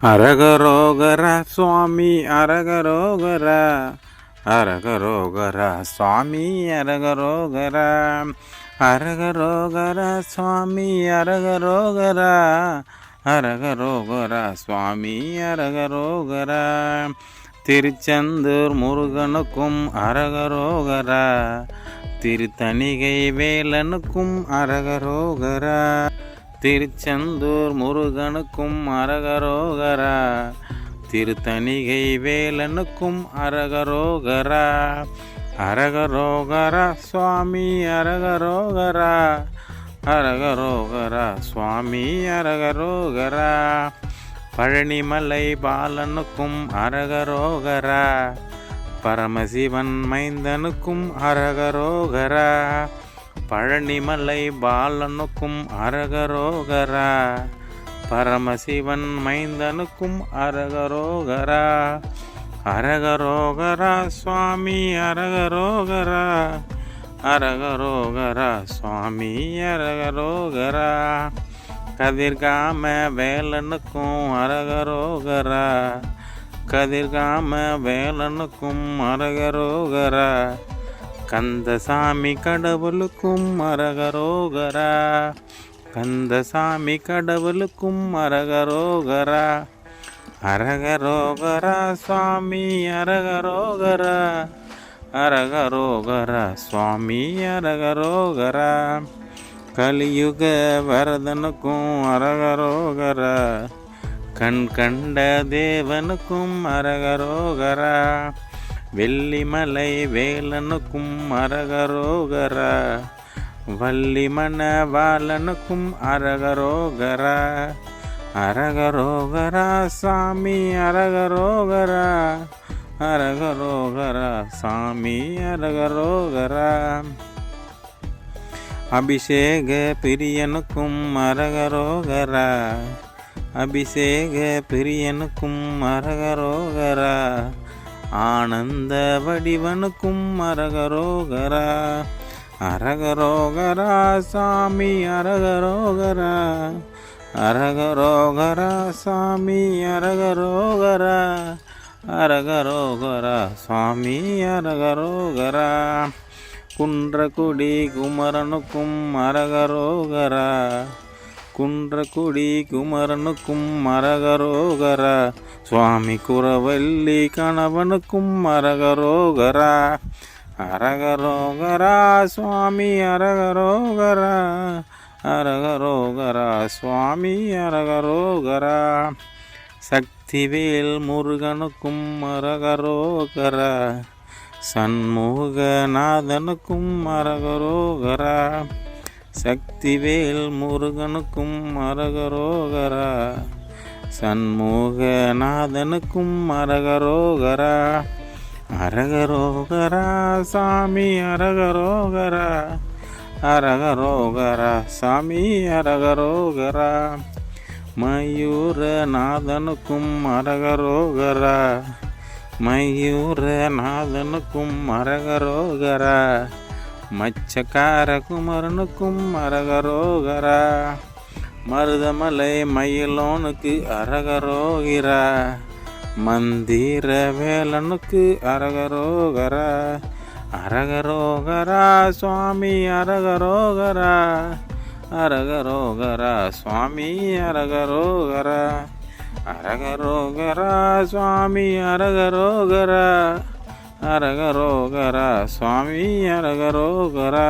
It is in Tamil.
அரகரோகர சுவாமி அரகரோகர அரகரோகர சுவாமி அரகரோகர அரகரோகர சுவாமி அரகரோகர அரகரோகர சுவாமி அரகரோகர திருச்செந்தூர் முருகனுக்கும் அரகரோகர திருத்தணிகை வேலனுக்கும் அரகரோகர திருச்செந்தூர் முருகனுக்கும் அரகரோகரா திருத்தணிகை வேலனுக்கும் அரகரோகரா அரகரோகரா சுவாமி அரகரோகரா அரகரோகரா சுவாமி அரகரோகரா பழனிமலை பாலனுக்கும் அரகரோகரா பரமசிவன் மைந்தனுக்கும் அரகரோகரா பழனிமலை பாலனுக்கும் அரகரோகரா பரமசிவன் மைந்தனுக்கும் அரகரோகரா அரகரோகரா சுவாமி அரகரோகரா அரகரோகரா சுவாமி அரகரோகரா கதிர்காம வேலனுக்கும் அரகரோகரா கதிர்காம வேலனுக்கும் அரகரோகரா கந்தசாமி கடவுளுக்கும் அரகரோகரா கந்தசாமி கடவுளுக்கும் அரகரோகரா அரகரோகரா சுவாமி அரகரோகரா அரகரோகரா சுவாமி அரகரோகரா கலியுக வரதனுக்கும் அரகரோகரா கண் கண்ட தேவனுக்கும் அரகரோகரா வெள்ளிமலை வேலனுக்கும் அரகரோகரா வள்ளிமண வாலனுக்கும் அரகரோகரா அரகரோகரா சாமி அரகரோகரா அரகரோகரா சாமி அரகரோகரா அபிஷேக பிரியனுக்கும் அரகரோகரா அபிஷேக பிரியனுக்கும் அரகரோகரா ஆனந்த வடிவனுக்கும் அரகரோகரா அரகரோகரா சாமி அரகரோகரா அரகரோகரா சாமி அரகரோகரா அரகரோகரா சுவாமி அரகரோகரா குன்றக்குடி குமரனுக்கும் அரகரோகரா குன்றக்குடி குமரனுக்கும் அரகரோகரா சுவாமி குரவல்லி கணவனுக்கும் அரகரோகரா அரகரோகரா சுவாமி அரகரோகரா அரகரோகரா சுவாமி அரகரோகரா சக்திவேல் முருகனுக்கும் அரகரோகரா சண்முகநாதனுக்கும் அரகரோகரா சக்திவேல் முருகனுக்கும் அரகரோகரா சண்முகநாதனுக்கும் அரகரோகரா அரகரோகரா சாமி அரகரோகரா அரகரோகரா சாமி அரகரோகரா மயூரநாதனுக்கும் அரகரோகரா மயூரநாதனுக்கும் அரகரோகரா மச்சக்கார குமரனுக்கும் அரகரோகரா மருதமலை மயிலோனுக்கு அரகரோகிரா மந்திர வேலனுக்கு அரகரோகரா அரகரோகரா சுவாமி அரகரோகரா அரகரோகரா சுவாமி அரகரோகரா அரகரோகரா சுவாமி அரகரோகரா அரகரோகரா சுவாமி அரகரோகரா